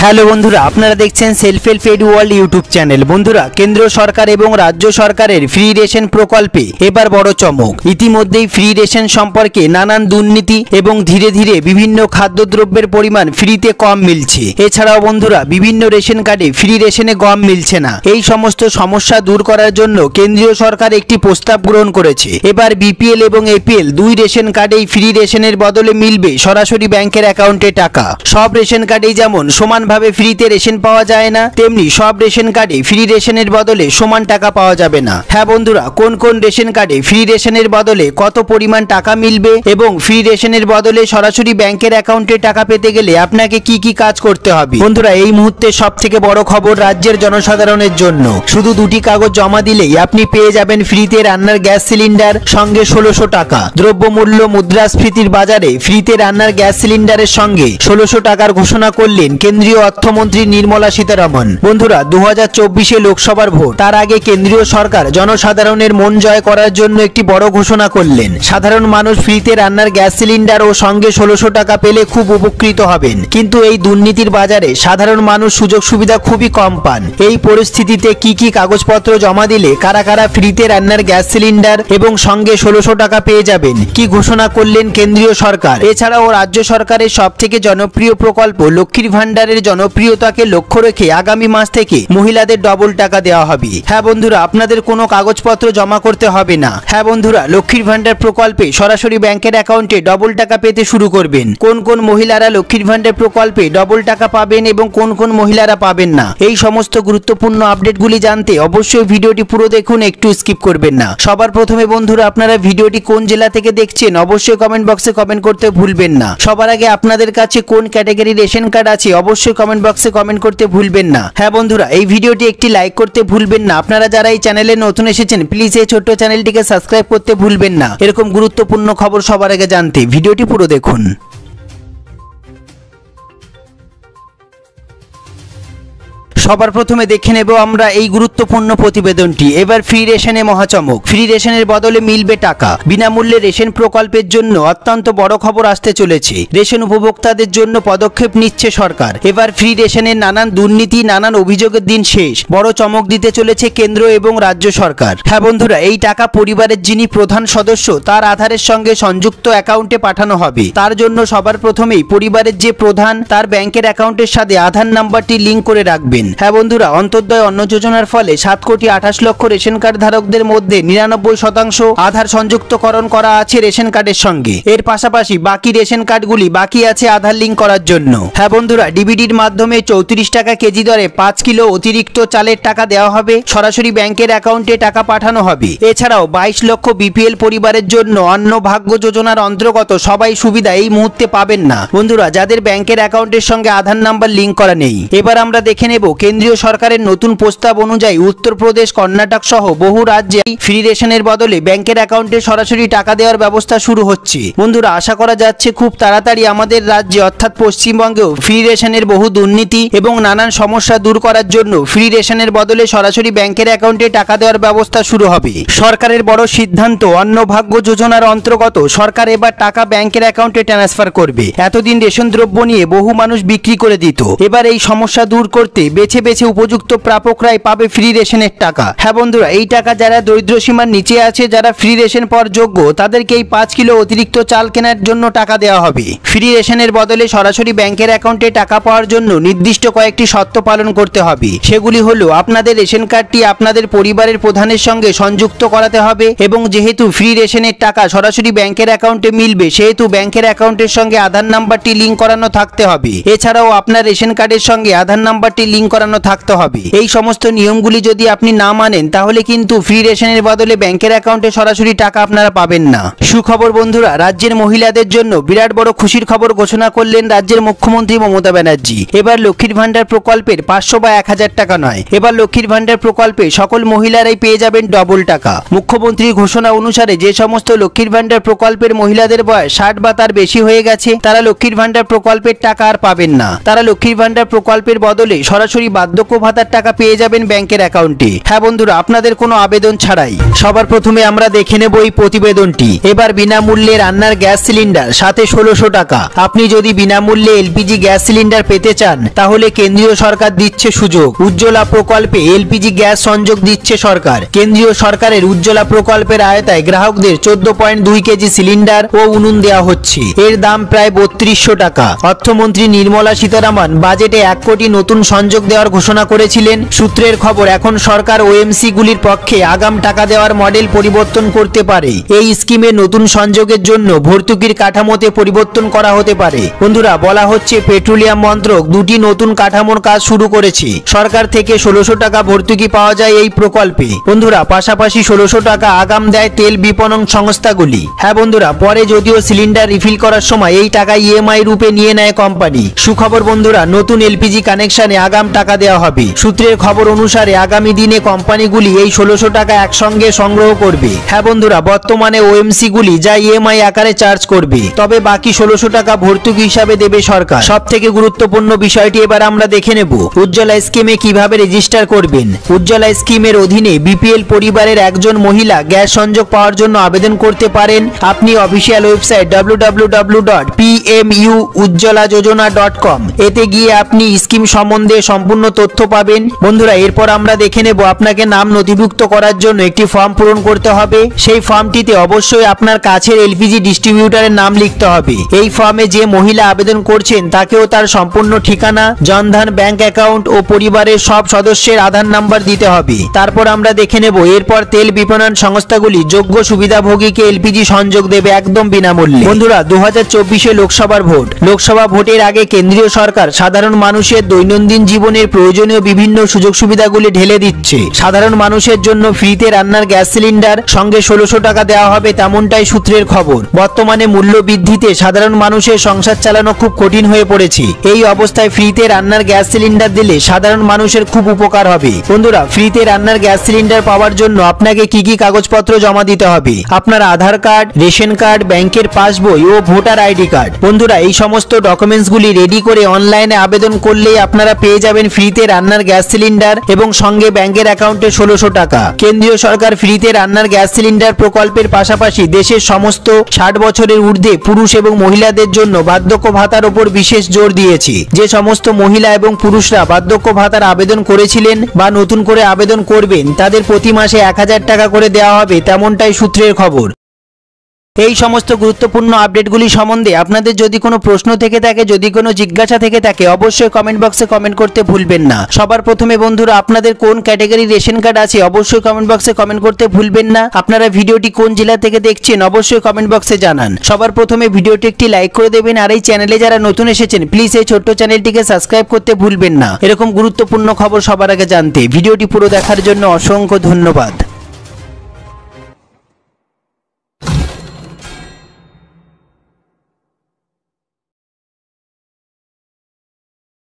Hello বন্ধুরা, আপনারা দেখছেন self help edu world YouTube channel. বন্ধুরা, কেন্দ্র সরকার এবং রাজ্য সরকারের ফ্রি রেশন প্রকল্পে এবার বড় চমক। ইতিমধ্যেই ফ্রি রেশন সম্পর্কে নানান দুর্নীতি এবং ধীরে ধীরে বিভিন্ন খাদ্যদ্রব্যের পরিমাণ ফ্রিতে কম মিলছে। এছাড়াও বন্ধুরা, বিভিন্ন রেশন কার্ডে ফ্রি রেশনে গম মিলছে না। এই সমস্ত সমস্যা দূর করার জন্য কেন্দ্রীয় সরকার একটি প্রস্তাব গ্রহণ করেছে। এবার বিপিএল এবং এপিএল দুই রেশন কার্ডেই ফ্রি রেশনের বদলে মিলবে সরাসরি ব্যাংকের অ্যাকাউন্টে টাকা। সব রেশন কার্ডেই যেমন সমানভাবে ফ্রিতে রেশন পাওয়া যায় না, তেমনি সব রেশন কার্ডে ফ্রি রেশনের বদলে সমান টাকা পাওয়া যাবে না। হ্যাঁ বন্ধুরা, কোন কোন রেশন কার্ডে ফ্রি রেশনের বদলে কত পরিমাণ টাকা মিলবে এবং ফ্রি রেশনের বদলে সরাসরি ব্যাংকের অ্যাকাউন্টে টাকা পেতে গেলে আপনাকে কি কি কাজ করতে হবে। বন্ধুরা, এই মুহূর্তে সবথেকে বড় খবর রাজ্যের জনসাধারণের জন্য। শুধু দুটি কাগজ জমা দিলেই আপনি পেয়ে যাবেন ফ্রিতে রান্নার গ্যাস সিলিন্ডার, সঙ্গে 1600 টাকা। দ্রব্যমূল্য মুদ্রাস্ফীতির বাজারে ফ্রিতে রান্নার গ্যাস সিলিন্ডারের সঙ্গে 1600 টাকার ঘোষণা করলেন কেন্দ্রীয় অর্থমন্ত্রী নির্মলা সীতারামন। বন্ধুরা, 2024 লোকসভার ভোট, তার আগে কেন্দ্রীয় সরকার জনসাধারণের মন জয় করার জন্য একটি বড় ঘোষণা করলেন। সাধারণ মানুষ ফ্রিতে রান্নার গ্যাস সিলিন্ডার ও সঙ্গে 1600 টাকা পেলে খুব উপকৃত হবেন। কিন্তু এই দুর্নীতির বাজারে সাধারণ মানুষ সুযোগ সুবিধা খুবই কম পান। এই পরিস্থিতিতে কি কি কাগজপত্র জমা দিলে কারা কারা ফ্রিতে রান্নার গ্যাস সিলিন্ডার এবং সঙ্গে 1600 টাকা পেয়ে যাবেন, কি ঘোষণা করলেন কেন্দ্রীয় সরকার। এছাড়াও রাজ্য সরকারের সবথেকে জনপ্রিয় প্রকল্প লক্ষ্মীর ভান্ডারের জনপ্রিয়তাকে লক্ষ্য রেখে আগামী মাস থেকে মহিলাদের ডবল টাকা দেওয়া হবে। হ্যাঁ বন্ধুরা, আপনাদের কোনো কাগজপত্র জমা করতে হবে না। হ্যাঁ বন্ধুরা, লক্ষ্মীর ভান্ডার প্রকল্পে সরাসরি ব্যাংকের অ্যাকাউন্টে ডবল টাকা পেতে শুরু করবেন। কোন কোন মহিলারা লক্ষ্মীর ভান্ডার প্রকল্পে ডবল টাকা পাবেন এবং কোন কোন মহিলারা পাবেন না, এই সমস্ত গুরুত্বপূর্ণ আপডেটগুলি জানতে অবশ্যই ভিডিওটি পুরো দেখুন, একটু স্কিপ করবেন না। সবার প্রথমে বন্ধুরা, আপনারা ভিডিওটি কোন জেলা থেকে দেখছেন অবশ্যই কমেন্ট বক্সে কমেন্ট করতে ভুলবেন না। সবার আগে আপনাদের কাছে কোন ক্যাটাগরি রেশন কার্ড আছে অবশ্যই কমেন্ট বক্সে কমেন্ট করতে ভুলবেন না। হ্যাঁ বন্ধুরা, এই ভিডিওটি একটি লাইক করতে ভুলবেন না। আপনারা যারা এই চ্যানেলে নতুন এসেছেন প্লিজ এই ছোট্ট চ্যানেলটিকে সাবস্ক্রাইব করতে ভুলবেন না। এরকম গুরুত্বপূর্ণ খবর সবার আগে জানতে ভিডিওটি পুরো দেখুন। সবার প্রথমে দেখে নেব আমরা এই গুরুত্বপূর্ণ প্রতিবেদনটি। এবার ফ্রি রেশনে মহাচমক, ফ্রি রেশনের বদলে মিলবে টাকা। বিনামূল্যে রেশন প্রকল্পের জন্য অত্যন্ত বড় খবর আসতে চলেছে। রেশন উপভোক্তাদের জন্য পদক্ষেপ নিচ্ছে সরকার। এবার ফ্রি রেশনের নানান দুর্নীতি, নানান অভিযোগের দিন শেষ। বড় চমক দিতে চলেছে কেন্দ্র এবং রাজ্য সরকার। হ্যাঁ বন্ধুরা, এই টাকা পরিবারের যিনি প্রধান সদস্য তার আধারের সঙ্গে সংযুক্ত অ্যাকাউন্টে পাঠানো হবে। তার জন্য সবার প্রথমেই পরিবারের যে প্রধান তার ব্যাংকের অ্যাকাউন্টের সাথে আধার নাম্বারটি লিঙ্ক করে রাখবেন। হ্যাঁ বন্ধুরা, অন্তর্দয় অন্ন যোজনার ফলে 7,28,00,000 রেশন কার্ড ধারকদের মধ্যে 99% আধার সংযুক্তকরণ করা আছে রেশন কার্ডের সঙ্গে। এর পাশাপাশি বাকি রেশন কার্ডগুলি বাকি আছে আধার লিঙ্ক করার জন্য। হ্যাঁ বন্ধুরা, ডিবিডির মাধ্যমে 34 টাকা কেজি দরে 5 কিলো অতিরিক্ত চালের টাকা দেওয়া হবে। সরাসরি ব্যাংকের অ্যাকাউন্টে টাকা পাঠানো হবে। এছাড়াও 22 লক্ষ বিপিএল পরিবারের জন্য অন্ন ভাগ্য যোজনার অন্তর্গত সবাই সুবিধা এই মুহূর্তে পাবেন না বন্ধুরা, যাদের ব্যাংকের অ্যাকাউন্টের সঙ্গে আধার নাম্বার লিঙ্ক করা নেই। এবার আমরা দেখে নেব কেন্দ্রীয় সরকারের নতুন প্রস্তাব অনুযায়ী উত্তরপ্রদেশ, কর্ণাটক সহ বহু রাজ্যে ফ্রি রেশনের বদলে ব্যাংকের অ্যাকাউন্টে সরাসরি টাকা দেওয়ার ব্যবস্থা শুরু হচ্ছে। বন্ধুরা, আশা করা যাচ্ছে খুব তাড়াতাড়ি আমাদের রাজ্যে অর্থাৎ পশ্চিমবঙ্গেও ফ্রি রেশনের বহু দুর্নীতি এবং নানান সমস্যা দূর করার জন্য ফ্রি রেশনের বদলে সরাসরি ব্যাংকের অ্যাকাউন্টে টাকা দেওয়ার ব্যবস্থা শুরু হবে। সরকারের বড় সিদ্ধান্ত, অন্নভাগ্য যোজনার অন্তর্গত সরকার এবার টাকা ব্যাংকের অ্যাকাউন্টে ট্রান্সফার করবে। এতদিন রেশন দ্রব্য নিয়ে বহু মানুষ বিক্রি করে দিত। এবার এই সমস্যা দূর করতে বেছে বেছে উপযুক্ত প্রাপকরাই পাবে ফ্রি রেশনের টাকা। হ্যাঁ বন্ধুরা, এই টাকা যারা দরিদ্র সীমার নিচে আছে, যারা ফ্রি রেশন পাওয়ার যোগ্য, তাদেরকে এই 5 কিলো অতিরিক্ত চাল কেনার জন্য টাকা দেওয়া হবে। ফ্রি রেশনের বদলে সরাসরি ব্যাংকের অ্যাকাউন্টে টাকা পাওয়ার জন্য নির্দিষ্ট কয়েকটি শর্ত পালন করতে হবে। সেগুলি হলো, আপনাদের রেশন কার্ডটি আপনাদের পরিবারের প্রধানের সঙ্গে সংযুক্ত করাতে হবে এবং যেহেতু ফ্রি রেশনের টাকা সরাসরি ব্যাংকের অ্যাকাউন্টে মিলবে সেহেতু ব্যাংকের অ্যাকাউন্টের সঙ্গে আধার নাম্বারটি লিঙ্ক করানো থাকতে হবে। এছাড়াও আপনার রেশন কার্ডের সঙ্গে আধার নাম্বারটি লিঙ্ক করানো থাকতে হবে। এই সমস্ত নিয়মগুলি যদি আপনি না মানেন তাহলে কিন্তু ফ্রি রেশনের বদলে ব্যাংকের অ্যাকাউন্টে সরাসরি টাকা আপনারা পাবেন না। সুখবর বন্ধুরা, রাজ্যের মহিলাদের জন্য বিরাট বড় খুশির খবর ঘোষণা করলেন রাজ্যের মুখ্যমন্ত্রী মমতা ব্যানার্জি। এবার লক্ষ্মীর ভান্ডার প্রকল্পের 500 বা 1000 টাকা নয়, এবার লক্ষ্মীর ভান্ডার প্রকল্পে সকল মহিলারাই পেয়ে যাবেন ডবল টাকা। মুখ্যমন্ত্রীর ঘোষণা অনুসারে যে সমস্ত লক্ষ্মীর ভান্ডার প্রকল্পের মহিলাদের বয়স 60 বা তার বেশি হয়ে গেছে তারা লক্ষ্মীর ভান্ডার প্রকল্পের টাকা আর পাবেন না। তারা লক্ষ্মীর ভান্ডার প্রকল্পের বদলে সরাসরি বার্ধক্য ভাতার টাকা পেয়ে যাবেন ব্যাংকের অ্যাকাউন্টে। হ্যাঁ বন্ধুরা, আপনাদের কোনো আবেদন ছাড়াই। সবার প্রথমে আমরা দেখে নেব এই প্রতিবেদনটি। এবার বিনামূল্যে রান্নার গ্যাস সিলিন্ডার, সাথে 1600 টাকা। আপনি যদি বিনামূল্যে এলপিজি গ্যাস সিলিন্ডার পেতে চান তাহলে কেন্দ্রীয় সরকার দিচ্ছে সুযোগ। উজ্জ্বলা প্রকল্পে এলপিজি গ্যাস সংযোগ দিচ্ছে সরকার। কেন্দ্রীয় সরকারের উজ্জ্বলা প্রকল্পের আওতায় গ্রাহকদের 14.2 কেজি সিলিন্ডার ও উনুন দেওয়া হচ্ছে। এর দাম প্রায় 3200 টাকা। অর্থমন্ত্রী নির্মলা সীতারামন বাজেটে 1 কোটি নতুন সংযোগ দেওয়ার ঘোষণা করেছিলেন। সূত্রের খবর, এখন সরকার ওএমসি গুলির পক্ষে আগাম টাকা দেওয়ার মডেল পরিবর্তন করতে পারে। এই স্কিমে নতুন সংযোগের জন্য ভর্তুকির কাঠামোতে পরিবর্তন করা হতে পারে। বন্ধুরা, বলা হচ্ছে পেট্রোলিয়াম মন্ত্রক দুটি নতুন কাঠামোর কাজ শুরু করেছে। সরকার থেকে 1600 টাকা ভর্তুকি পাওয়া যায় এই প্রকল্পে। বন্ধুরা, পাশাপাশি 1600 টাকা আগাম দেয় তেল বিপণন সংস্থাগুলি। হ্যাঁ বন্ধুরা, পরে যদিও সিলিন্ডার রিফিল করার সময় এই টাকা ইএমআই রূপে নিয়ে নেয় কোম্পানি। সুখবর বন্ধুরা, নতুন এলপিজি কানেকশনে আগাম টাকা দেওয়া হবে। সূত্রের খবর অনুসারে আগামী দিনে কোম্পানিগুলি এই 1600 টাকা একসঙ্গে সংগ্রহ করবে। হ্যাঁ বন্ধুরা, বর্তমানে ওএমসি গুলি যা ইএমআই আকারে চার্জ করবে, তবে বাকি 1600 টাকা ভর্তুকি হিসাবে দেবে সরকার। সব থেকে গুরুত্বপূর্ণ বিষয়টি এবার আমরা দেখে নেব। উজ্জ্বলা স্কিমে কিভাবে রেজিস্টার করবেন। উজ্জ্বলা স্কিমের অধীনে বিপিএল পরিবারের একজন মহিলা গ্যাস সংযোগ পাওয়ার জন্য আবেদন করতে পারেন। আপনি অফিসিয়াল ওয়েবসাইট www.pmujjolajojona.com এতে গিয়ে আপনি স্কিম সম্বন্ধে সম্পূর্ণ তথ্য পাবেন। বন্ধুরা, এরপর আমরা দেখে নেব আপনাকে নাম নথিভুক্ত করার জন্য একটি ফর্ম পূরণ করতে হবে। সেই ফর্মটিতে অবশ্যই আপনার কাছের এলপিজি ডিস্ট্রিবিউটরের নাম লিখতে হবে। এই ফর্মে যে মহিলা আবেদন করছেন তাকেও তার সম্পূর্ণ ঠিকানা, জনধন ব্যাংক অ্যাকাউন্ট ও পরিবারের সব সদস্যের আধার নাম্বার দিতে হবে। তারপর আমরা দেখে নেব এরপর তেল বিপণন সংস্থাগুলি যোগ্য সুবিধাভোগীকে এলপিজি সংযোগ দেবে একদম বিনামূল্যে। বন্ধুরা, 2024 লোকসভার ভোট। লোকসভা ভোটের আগে কেন্দ্রীয় সরকার সাধারণ মানুষের দৈনন্দিন জীবনের প্রয়োজনীয় বিভিন্ন সুযোগ সুবিধাগুলি ঢেলে দিচ্ছে। সাধারণ মানুষের জন্য ফ্রিতে রান্নার গ্যাস সিলিন্ডার, সঙ্গে 1600 টাকা দেওয়া হবে, তেমনটাই সূত্রের খবর। বর্তমানে মূল্য বৃদ্ধিতে সাধারণ মানুষের সংসার চালানো খুব কঠিন হয়ে পড়েছে। এই অবস্থায় ফ্রিতে রান্নার গ্যাস সিলিন্ডার দিলে সাধারণ মানুষের খুব উপকার হবে। বন্ধুরা, ফ্রিতে রান্নার গ্যাস সিলিন্ডার পাওয়ার জন্য আপনাকে কি কি কাগজপত্র জমা দিতে হবে? আপনার আধার কার্ড, রেশন কার্ড, ব্যাংকের পাসবই ও ভোটার আইডি কার্ড। বন্ধুরা, এই সমস্ত ডকুমেন্টসগুলি রেডি করে অনলাইনে আবেদন করলেই আপনারা পেয়ে যাবেন ফ্রিতে রান্নার গ্যাস সিলিন্ডার এবং সঙ্গে ব্যাংকের অ্যাকাউন্টে 1600 টাকা। কেন্দ্রীয় সরকার ফ্রিতে রান্নার গ্যাস সিলিন্ডার প্রকল্পের পাশাপাশি দেশের সমস্ত 60 বছরের ঊর্ধ্বে পুরুষ এবং মহিলাদের জন্য বার্ধক্য ভাতার উপর বিশেষ জোর দিয়েছে। যে সমস্ত মহিলা এবং পুরুষরা বার্ধক্য ভাতার আবেদন করেছিলেন বা নতুন করে আবেদন করবেন তাদের প্রতি মাসে 1000 টাকা করে দেওয়া হবে, তেমনটাই সূত্রের খবর। এই সমস্ত গুরুত্বপূর্ণ আপডেটগুলি সম্বন্ধে আপনাদের যদি কোনো প্রশ্ন থেকে থাকে, যদি কোনো জিজ্ঞাসা থেকে থাকে, অবশ্যই কমেন্ট বক্সে কমেন্ট করতে ভুলবেন না। সবার প্রথমে বন্ধুরা, আপনাদের কোন ক্যাটাগরি রেশন কার্ড আছে অবশ্যই কমেন্ট বক্সে কমেন্ট করতে ভুলবেন না। আপনারা ভিডিওটি কোন জেলা থেকে দেখছেন অবশ্যই কমেন্ট বক্সে জানান। সবার প্রথমে ভিডিওটি একটি লাইক করে দেবেন, আর এই চ্যানেলে যারা নতুন এসেছেন প্লিজ এই ছোট্ট চ্যানেলটিকে সাবস্ক্রাইব করতে ভুলবেন না। এরকম গুরুত্বপূর্ণ খবর সবার আগে জানতে ভিডিওটি পুরো দেখার জন্য অসংখ্য ধন্যবাদ।